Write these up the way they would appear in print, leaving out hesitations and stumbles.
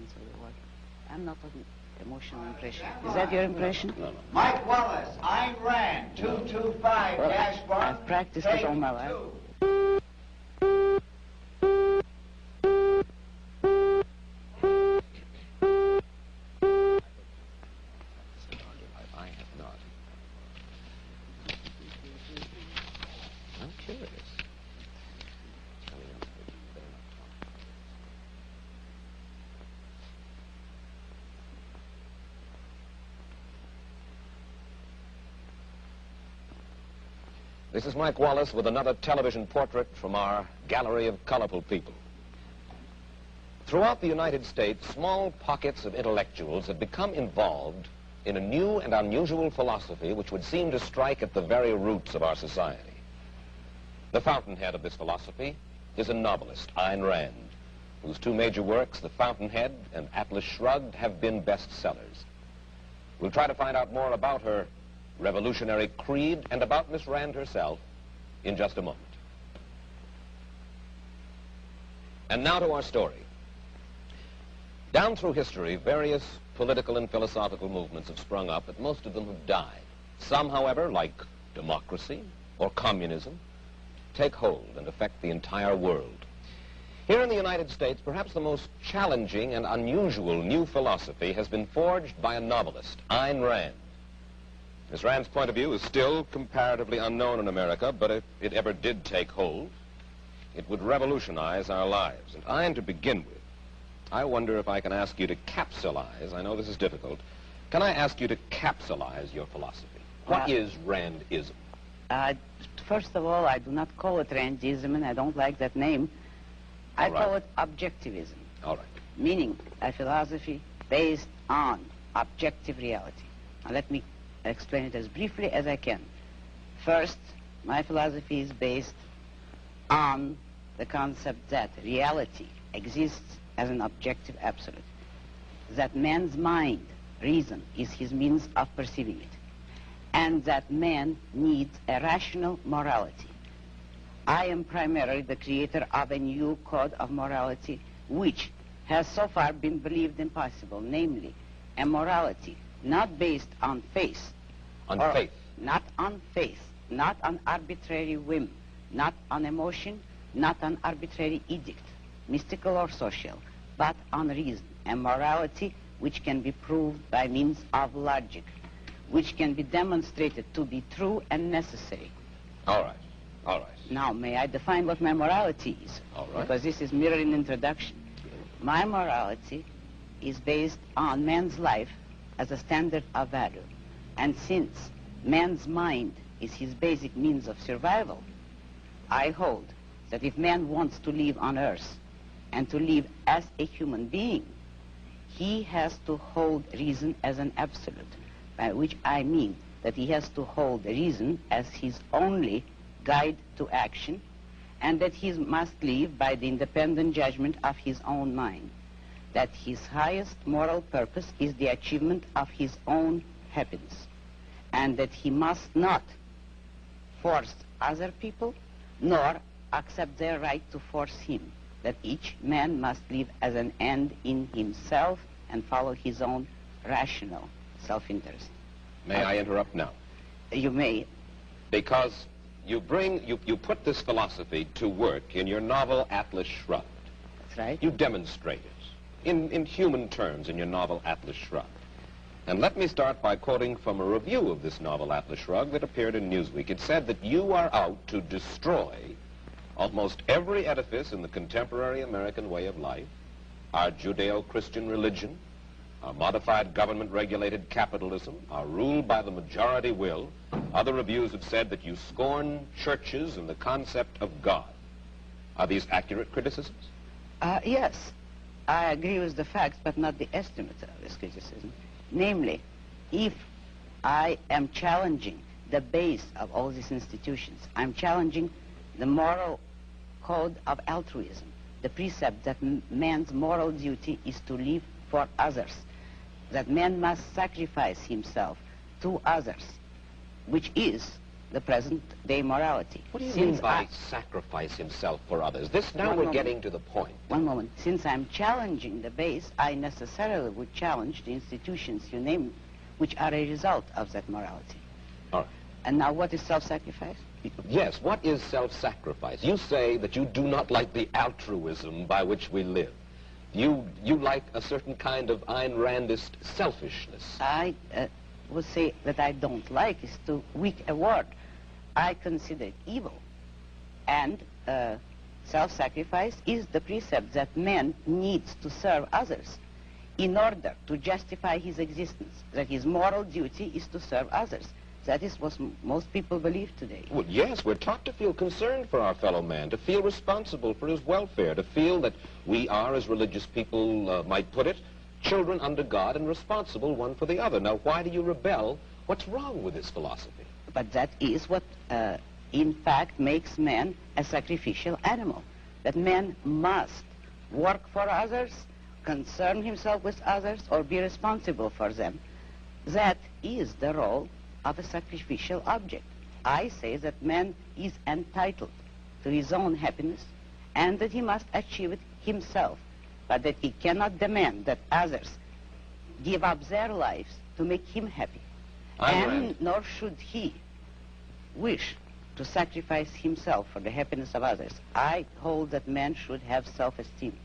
answer the word. I'm not an emotional impression. Is that your impression? No. Mike Wallace, Ayn Rand, 225-1. Well, I've practiced it all my life. I have not. I'm curious. This is Mike Wallace with another television portrait from our gallery of colorful people. Throughout the United States, small pockets of intellectuals have become involved in a new and unusual philosophy which would seem to strike at the very roots of our society. The fountainhead of this philosophy is a novelist, Ayn Rand, whose two major works, The Fountainhead and Atlas Shrugged, have been bestsellers. We'll try to find out more about her revolutionary creed and about Miss Rand herself in just a moment. And now to our story. Down through history, various political and philosophical movements have sprung up, but most of them have died. Some, however, like democracy or communism, take hold and affect the entire world. Here in the United States, perhaps the most challenging and unusual new philosophy has been forged by a novelist, Ayn Rand. Miss Rand's point of view is still comparatively unknown in America, but if it ever did take hold, it would revolutionize our lives. And Ayn, to begin with, I wonder if I can ask you to capsulize, I know this is difficult, can I ask you to capsulize your philosophy? What is Randism? First of all, I do not call it Randism, and I don't like that name. I call it Objectivism. All right. Meaning a philosophy based on objective reality. Now let me explain it as briefly as I can. First, my philosophy is based on the concept that reality exists as an objective absolute, that man's mind, reason, is his means of perceiving it, and that man needs a rational morality. I am primarily the creator of a new code of morality which has so far been believed impossible, namely a morality not based on faith. On faith? Not on faith, not on arbitrary whim, not on emotion, not on arbitrary edict, mystical or social, but on reason, a morality which can be proved by means of logic, which can be demonstrated to be true and necessary. All right, all right. Now, may I define what my morality is? All right. Because this is merely an introduction. My morality is based on man's life as a standard of value. And since man's mind is his basic means of survival, I hold that if man wants to live on earth and to live as a human being, he has to hold reason as an absolute, by which I mean that he has to hold reason as his only guide to action, and that he must live by the independent judgment of his own mind, that his highest moral purpose is the achievement of his own happiness, and that he must not force other people nor accept their right to force him, that each man must live as an end in himself and follow his own rational self-interest. May I interrupt now? You may. Because you put this philosophy to work in your novel Atlas Shrugged. That's right. You demonstrate it in human terms in your novel Atlas Shrugged. And let me start by quoting from a review of this novel Atlas Shrugged that appeared in Newsweek. It said that you are out to destroy almost every edifice in the contemporary American way of life, our Judeo-Christian religion, our modified government-regulated capitalism, our rule by the majority will. Other reviews have said that you scorn churches and the concept of God. Are these accurate criticisms? Yes, I agree with the facts, but not the estimate of this criticism. Namely, if I am challenging the base of all these institutions, I'm challenging the moral code of altruism, the precept that man's moral duty is to live for others, that man must sacrifice himself to others, which is the present-day morality. What do you mean by sacrifice himself for others? Now we're getting to the point. One moment. Since I'm challenging the base, I necessarily would challenge the institutions you named, which are a result of that morality. All right. And now what is self-sacrifice? Yes, what is self-sacrifice? You say that you do not like the altruism by which we live. You like a certain kind of Ayn Randist selfishness. I would say that I don't like is too weak a word. I consider it evil. And self-sacrifice is the precept that man needs to serve others in order to justify his existence, that his moral duty is to serve others. That is what most people believe today. Well, yes, we're taught to feel concerned for our fellow man, to feel responsible for his welfare, to feel that we are, as religious people might put it, children under God and responsible one for the other. Now, why do you rebel? What's wrong with this philosophy? But that is what, in fact, makes man a sacrificial animal. That man must work for others, concern himself with others, or be responsible for them. That is the role of a sacrificial object. I say that man is entitled to his own happiness and that he must achieve it himself, but that he cannot demand that others give up their lives to make him happy. And nor should he wish to sacrifice himself for the happiness of others. I hold that man should have self-esteem.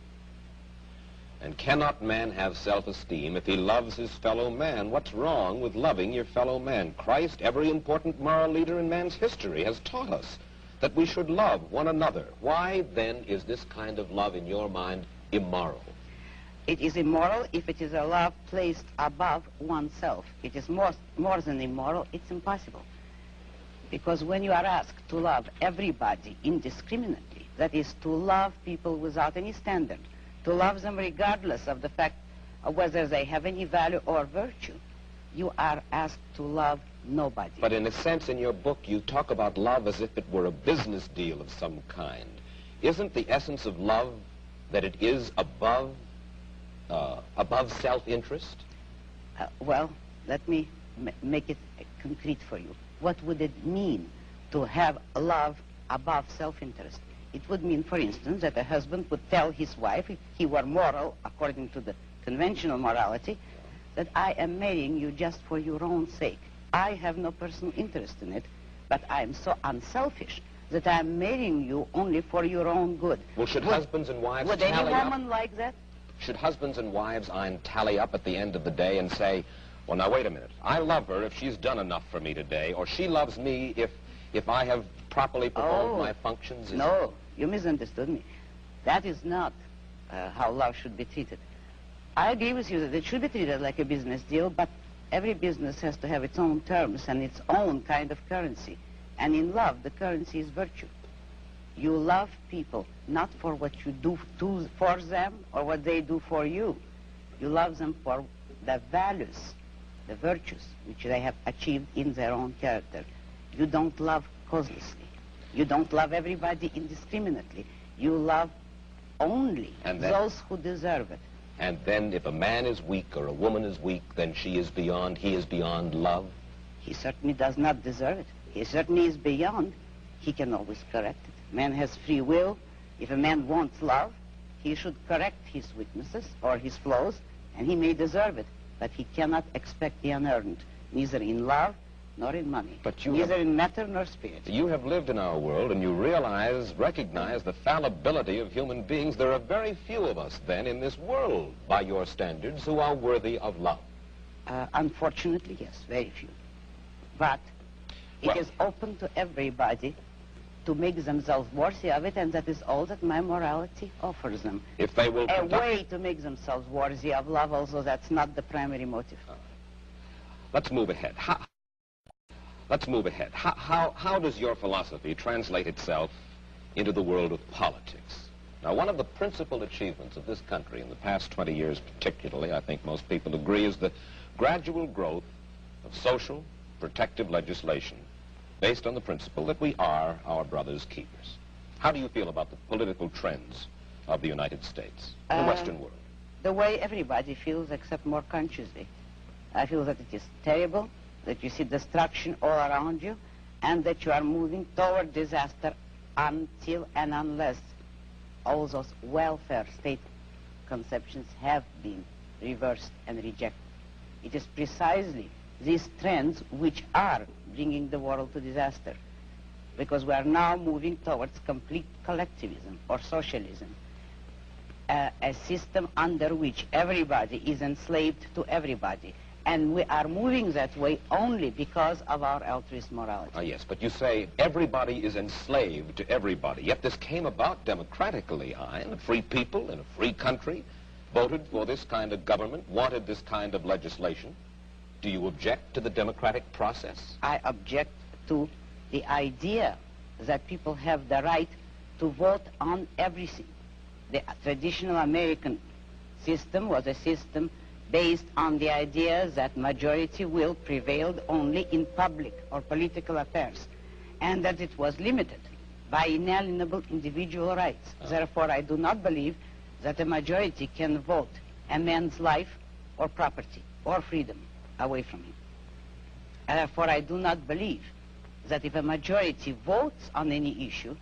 And cannot man have self-esteem if he loves his fellow man? What's wrong with loving your fellow man? Christ, every important moral leader in man's history, has taught us that we should love one another. Why, then, is this kind of love, in your mind, immoral? It is immoral if it is a love placed above oneself. It is more than immoral, it's impossible. Because when you are asked to love everybody indiscriminately, that is, to love people without any standard, to love them regardless of the fact of whether they have any value or virtue, you are asked to love nobody. But in a sense, in your book, you talk about love as if it were a business deal of some kind. Isn't the essence of love that it is above self-interest? Well, let me make it concrete for you. What would it mean to have love above self-interest? It would mean, for instance, that a husband would tell his wife, if he were moral, according to the conventional morality, that I am marrying you just for your own sake. I have no personal interest in it, but I am so unselfish that I am marrying you only for your own good. Well, should husbands and wives would tally any up? woman like that? Should husbands and wives tally up at the end of the day and say, well, now, wait a minute. I love her if she's done enough for me today, or she loves me if I have properly performed my functions? No, you misunderstood me. That is not how love should be treated. I agree with you that it should be treated like a business deal, but every business has to have its own terms and its own kind of currency. And in love, the currency is virtue. You love people not for what you do for them or what they do for you. You love them for the values, the virtues which they have achieved in their own character. You don't love causelessly. You don't love everybody indiscriminately. You love only those who deserve it. And then if a man is weak or a woman is weak, then he is beyond love? He certainly does not deserve it. He certainly is beyond. He can always correct it. Man has free will. If a man wants love, he should correct his weaknesses or his flaws, and he may deserve it. But he cannot expect the unearned, neither in love nor in money, neither in matter nor spirit. You have lived in our world, and you recognize the fallibility of human beings. There are very few of us, then, in this world, by your standards, who are worthy of love. Unfortunately, yes, very few. But it is open to everybody to make themselves worthy of it, and that is all that my morality offers them. If they will a way to make themselves worthy of love, although that's not the primary motive. Let's move ahead. How does your philosophy translate itself into the world of politics? Now, one of the principal achievements of this country in the past 20 years particularly, I think most people agree, is the gradual growth of social protective legislation based on the principle that we are our brother's keepers. How do you feel about the political trends of the United States, the Western world? The way everybody feels, except more consciously. I feel that it is terrible, that you see destruction all around you, and that you are moving toward disaster until and unless all those welfare state conceptions have been reversed and rejected. It is precisely these trends which are bringing the world to disaster, because we are now moving towards complete collectivism or socialism, a system under which everybody is enslaved to everybody. And we are moving that way only because of our altruist morality. Yes, but you say everybody is enslaved to everybody, yet this came about democratically, Ayn. Free people in a free country voted for this kind of government, wanted this kind of legislation. Do you object to the democratic process? I object to the idea that people have the right to vote on everything. The traditional American system was a system based on the idea that majority will prevailed only in public or political affairs, and that it was limited by inalienable individual rights. Therefore, I do not believe that a majority can vote a man's life or property or freedom away from him. Therefore, I do not believe that if a majority votes on any issue,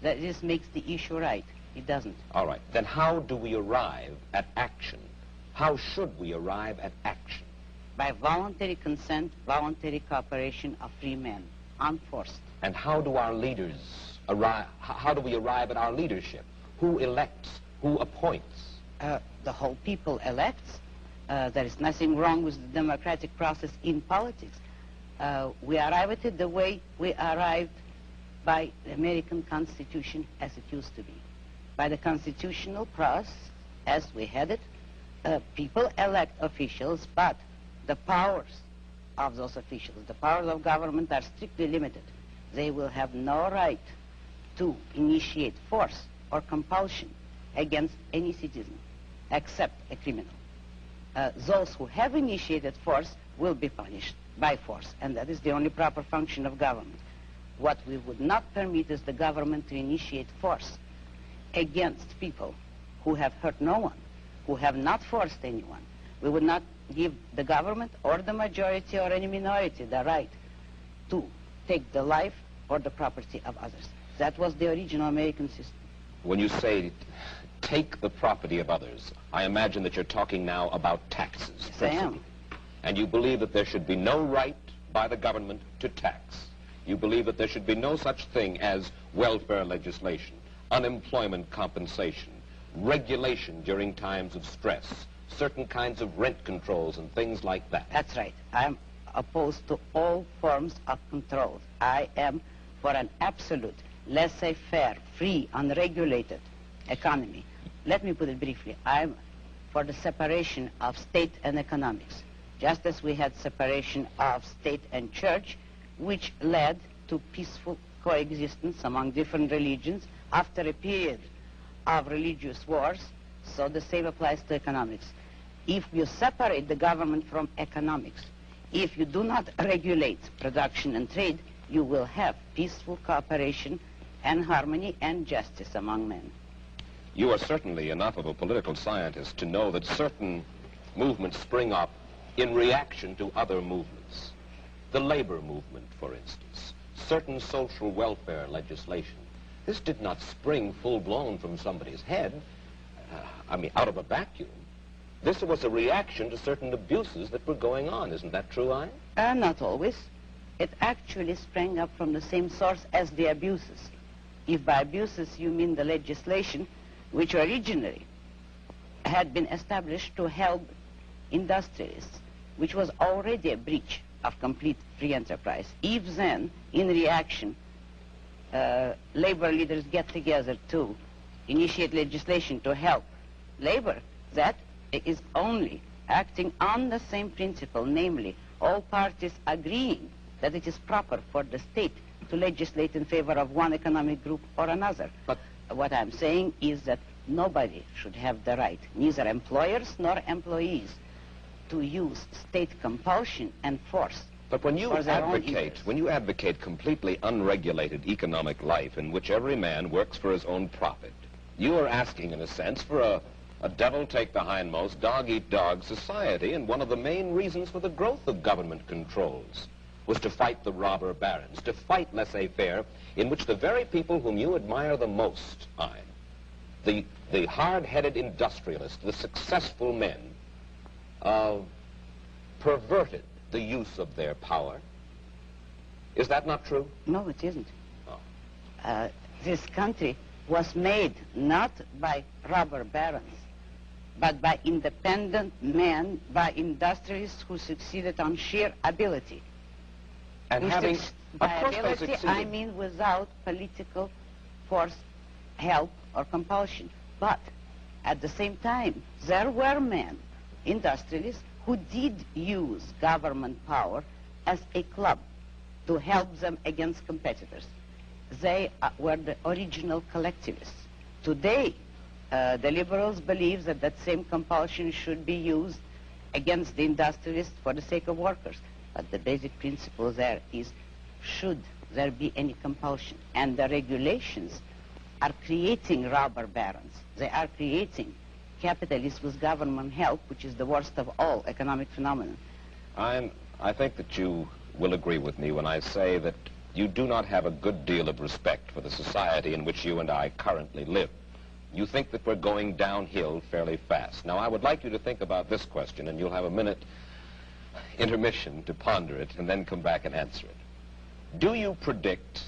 that this makes the issue right. It doesn't. All right. Then how do we arrive at action? How should we arrive at action? By voluntary consent, voluntary cooperation of free men, unforced. And how do our leaders arrive? How do we arrive at our leadership? Who elects? Who appoints? The whole people elects. There is nothing wrong with the democratic process in politics. We arrive at it the way we arrived by the American Constitution as it used to be. By the constitutional process as we had it, people elect officials, but the powers of those officials, the powers of government are strictly limited. They will have no right to initiate force or compulsion against any citizen except a criminal. Those who have initiated force will be punished by force, and that is the only proper function of government. What we would not permit is the government to initiate force against people who have hurt no one, who have not forced anyone. We would not give the government or the majority or any minority the right to take the life or the property of others. That was the original American system. When you say take the property of others, I imagine that you're talking now about taxes. Yes, I am. And you believe that there should be no right by the government to tax. You believe that there should be no such thing as welfare legislation, unemployment compensation, regulation during times of stress, certain kinds of rent controls and things like that. That's right. I'm opposed to all forms of control. I am for an absolute, laissez-faire, free, unregulated economy. Let me put it briefly. I'm for the separation of state and economics, just as we had separation of state and church, which led to peaceful coexistence among different religions after a period of religious wars. So the same applies to economics. If you separate the government from economics, if you do not regulate production and trade, you will have peaceful cooperation and harmony and justice among men. You are certainly enough of a political scientist to know that certain movements spring up in reaction to other movements. The labor movement, for instance, certain social welfare legislation. This did not spring full-blown from somebody's head, out of a vacuum. This was a reaction to certain abuses that were going on. Isn't that true, Ayn? Not always. It actually sprang up from the same source as the abuses. If by abuses you mean the legislation, which originally had been established to help industrialists, which was already a breach of complete free enterprise. If then, in reaction, labor leaders get together to initiate legislation to help labor, that is only acting on the same principle, namely, all parties agreeing that it is proper for the state to legislate in favor of one economic group or another. But what I'm saying is that nobody should have the right, neither employers nor employees, to use state compulsion and force. But when you advocate completely unregulated economic life in which every man works for his own profit, you are asking, in a sense, for a devil-take-the-hindmost, dog-eat-dog society, and one of the main reasons for the growth of government controls. was to fight the robber barons, to fight laissez-faire, in which the very people whom you admire the most, Ayn, the hard-headed industrialists, the successful men, perverted the use of their power. Is that not true? No, it isn't. Oh. This country was made not by robber barons, but by independent men, by industrialists who succeeded on sheer ability. And having, by of course they ability, succeeded. I mean without political force, help, or compulsion. But at the same time, there were men, industrialists, who did use government power as a club to help them against competitors. They were the original collectivists. Today, the liberals believe that that same compulsion should be used against the industrialists for the sake of workers. But the basic principle there is, should there be any compulsion? And the regulations are creating robber barons. They are creating capitalists with government help, which is the worst of all economic phenomena. I think that you will agree with me when I say that you do not have a good deal of respect for the society in which you and I currently live. You think that we're going downhill fairly fast. Now, I would like you to think about this question, and you'll have a minute intermission to ponder it, and then come back and answer it. Do you predict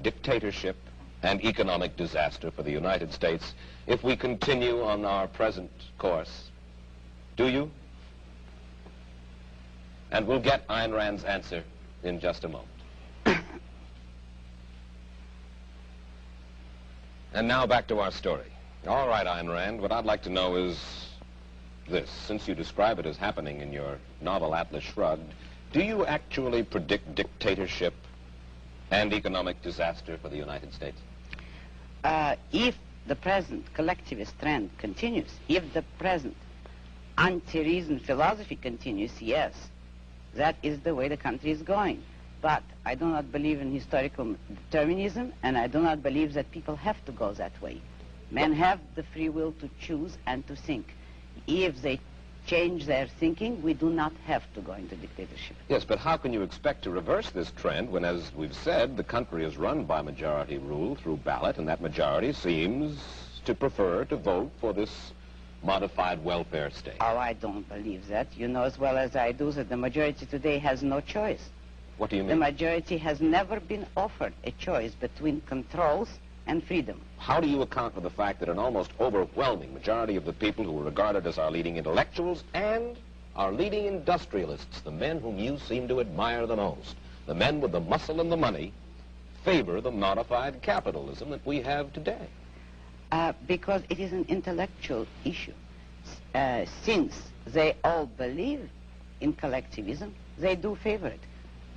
dictatorship and economic disaster for the United States if we continue on our present course? Do you? And we'll get Ayn Rand's answer in just a moment. And now back to our story. All right, Ayn Rand, what I'd like to know is this. Since you describe it as happening in your novel Atlas Shrugged, do you actually predict dictatorship and economic disaster for the United States? If the present collectivist trend continues, if the present anti-reason philosophy continues, yes, that is the way the country is going. But I do not believe in historical determinism, and I do not believe that people have to go that way. Men have the free will to choose and to think. If they change their thinking, we do not have to go into dictatorship. Yes, but how can you expect to reverse this trend when, as we've said, the country is run by majority rule through ballot, and that majority seems to prefer to vote for this modified welfare state? Oh, I don't believe that. You know as well as I do that the majority today has no choice. What do you mean? The majority has never been offered a choice between controls and freedom. How do you account for the fact that an almost overwhelming majority of the people who are regarded as our leading intellectuals and our leading industrialists, the men whom you seem to admire the most, the men with the muscle and the money, favor the modified capitalism that we have today? Because it is an intellectual issue. Since they all believe in collectivism, they do favor it.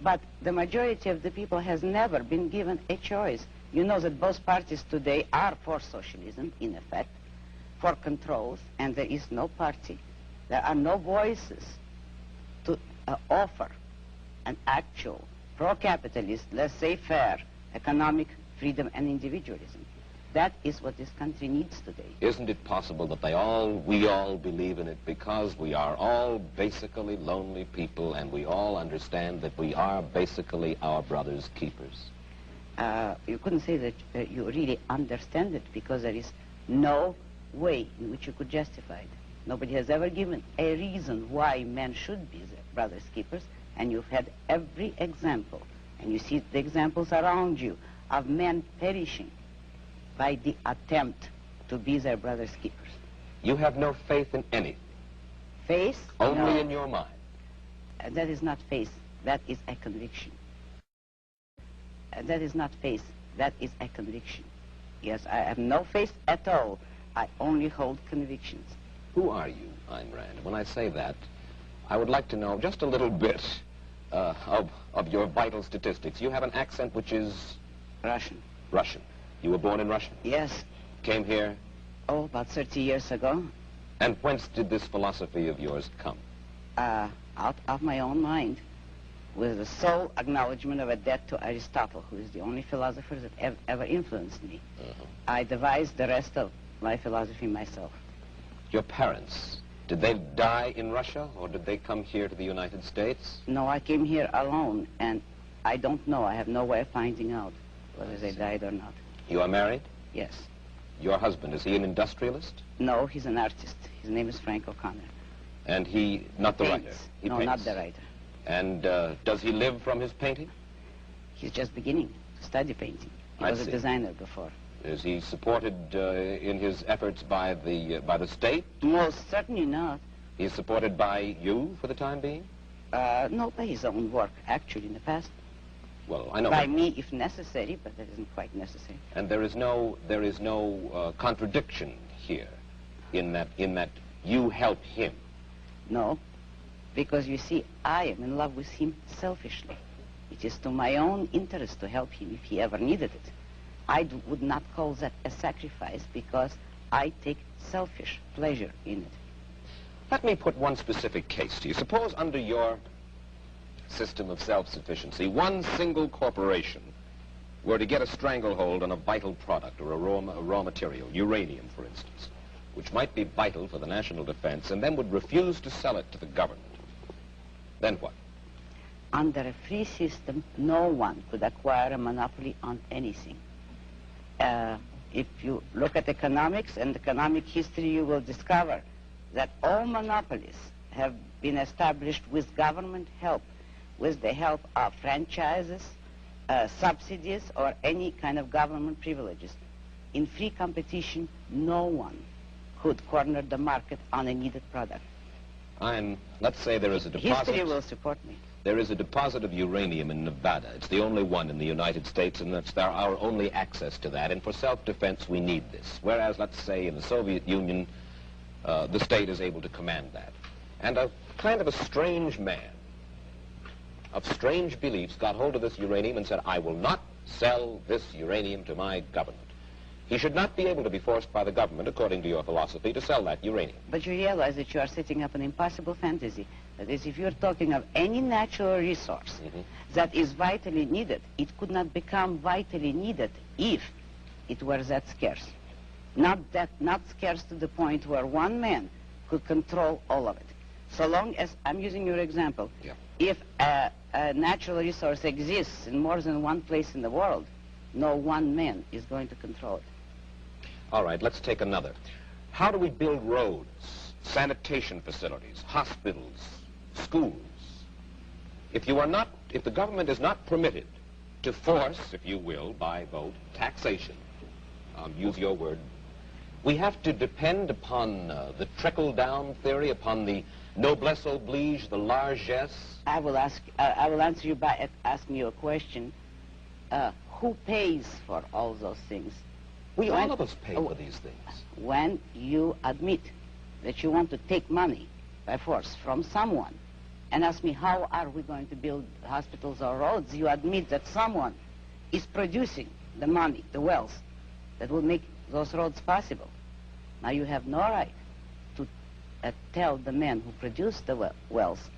But the majority of the people has never been given a choice. You know that both parties today are for socialism, in effect, for controls, and there is no party. There are no voices to offer an actual pro-capitalist, laissez-faire economic freedom and individualism. That is what this country needs today. Isn't it possible that we all believe in it because we are all basically lonely people and we all understand that we are basically our brother's keepers? You couldn't say that you really understand it because there is no way in which you could justify it. Nobody has ever given a reason why men should be their brother's keepers, and you've had every example, and you see the examples around you of men perishing by the attempt to be their brother's keepers. You have no faith in anything? Faith? Only no. in your mind? That is not faith. That is a conviction. That is not faith. That is a conviction. Yes, I have no faith at all. I only hold convictions. Who are you, Ayn Rand? When I say that, I would like to know just a little bit of your vital statistics. You have an accent which is... Russian. Russian. You were born in Russia? Yes. Came here? Oh, about 30 years ago. And whence did this philosophy of yours come? Out of my own mind, with the sole acknowledgement of a debt to Aristotle, who is the only philosopher that ever influenced me. I devised the rest of my philosophy myself. Your parents, Did they die in Russia, or did they come here to the United States? No, I came here alone, and I don't know. I have no way of finding out whether they died or not. You are married? Yes. Your husband, is he an industrialist? No, he's an artist. His name is Frank O'Connor. And he, not the writer? He no, paints. not the writer. And does he live from his painting? He's just beginning to study painting. He was a designer before. Is he supported in his efforts by the state? Most certainly not. He's supported by you for the time being? No, by his own work, actually, in the past. Well, I know. By me, if necessary, but that isn't quite necessary. And there is no contradiction here, in that you help him. No, because you see, I am in love with him selfishly. It is to my own interest to help him if he ever needed it. I would not call that a sacrifice because I take selfish pleasure in it. Let me put one specific case to you. Suppose under your system of self-sufficiency, one single corporation were to get a stranglehold on a vital product or a raw material, uranium, for instance, which might be vital for the national defense, and then would refuse to sell it to the government. Then what? Under a free system, no one could acquire a monopoly on anything. If you look at economics and economic history, you will discover that all monopolies have been established with government help, with the help of franchises, subsidies, or any kind of government privileges. In free competition, no one could corner the market on a needed product. Let's say there is a deposit. History will support me. There is a deposit of uranium in Nevada. It's the only one in the United States, and that's our only access to that. And for self-defense, we need this. Whereas, let's say, in the Soviet Union, the state is able to command that. And a kind of a strange man of strange beliefs got hold of this uranium and said, I will not sell this uranium to my government. He should not be able to be forced by the government, according to your philosophy, to sell that uranium. But you realize that you are setting up an impossible fantasy. That is, if you're talking of any natural resource that is vitally needed, it could not become vitally needed if it were that scarce. Not scarce to the point where one man could control all of it. So long as, I'm using your example, if a natural resource exists in more than one place in the world, no one man is going to control it. All right, let's take another. How do we build roads, sanitation facilities, hospitals, schools? If the government is not permitted to force, if you will, by vote, taxation, use your word, we have to depend upon the trickle-down theory, upon the noblesse oblige, the largesse. I will answer you by asking you a question. Who pays for all those things? All of us pay for these things. When you admit that you want to take money by force from someone and ask me how are we going to build hospitals or roads, you admit that someone is producing the money, the wealth, that will make those roads possible. Now you have no right to tell the man who produced the wealth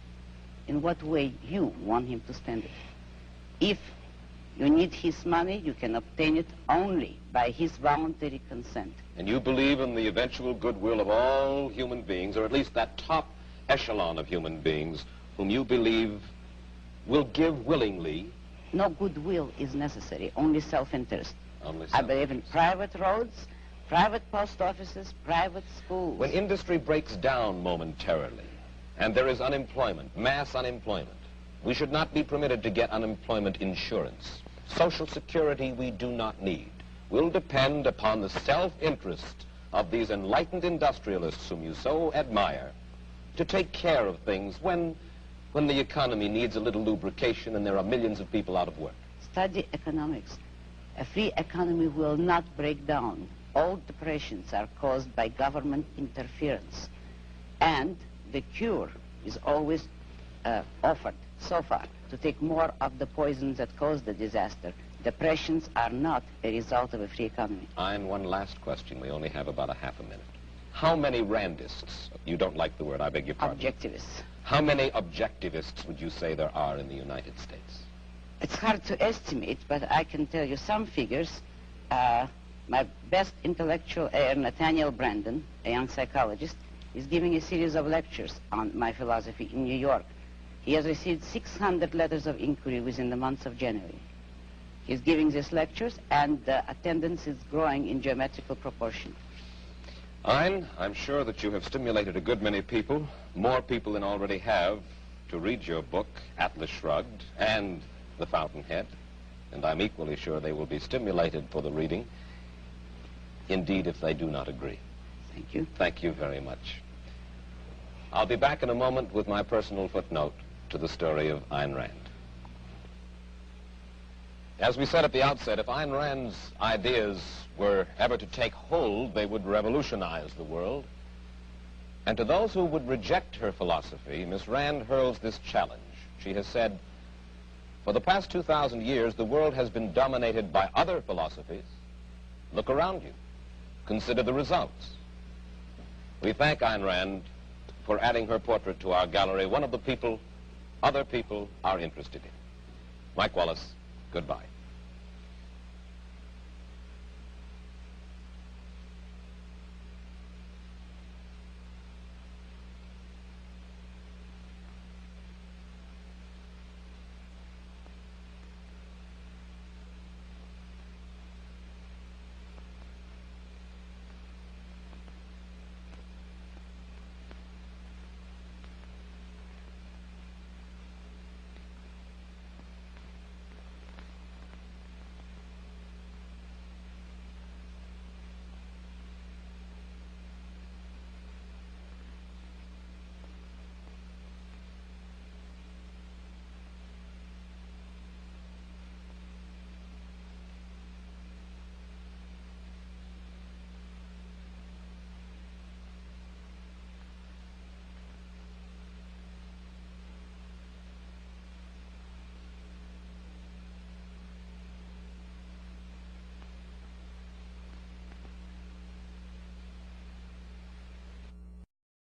in what way you want him to spend it. If you need his money, you can obtain it only by his voluntary consent. And you believe in the eventual goodwill of all human beings, or at least that top echelon of human beings, whom you believe will give willingly? No goodwill is necessary, only self-interest. Only I believe in private roads, private post offices, private schools. When industry breaks down momentarily, and there is unemployment, mass unemployment, we should not be permitted to get unemployment insurance. Social Security we do not need. We'll depend upon the self-interest of these enlightened industrialists whom you so admire to take care of things when the economy needs a little lubrication and there are millions of people out of work. Study economics. A free economy will not break down. All depressions are caused by government interference. And the cure is always offered so far to take more of the poisons that cause the disaster. Depressions are not a result of a free economy. And one last question. We only have about a half a minute. How many Randists, you don't like the word, I beg your pardon. Objectivists. How many objectivists would you say there are in the United States? It's hard to estimate, but I can tell you some figures. My best intellectual, Nathaniel Brandon, a young psychologist, is giving a series of lectures on my philosophy in New York. He has received 600 letters of inquiry within the month of January. He's giving these lectures, and the attendance is growing in geometrical proportion. Ayn, I'm sure that you have stimulated a good many people, more people than already have, to read your book, Atlas Shrugged, and The Fountainhead, and I'm equally sure they will be stimulated for the reading, indeed, if they do not agree. Thank you. Thank you very much. I'll be back in a moment with my personal footnote to the story of Ayn Rand. As we said at the outset, if Ayn Rand's ideas were ever to take hold, they would revolutionize the world. And to those who would reject her philosophy, Miss Rand hurls this challenge. She has said, for the past 2,000 years, the world has been dominated by other philosophies. Look around you. Consider the results. We thank Ayn Rand for adding her portrait to our gallery, one of the people other people are interested in. Mike Wallace, goodbye.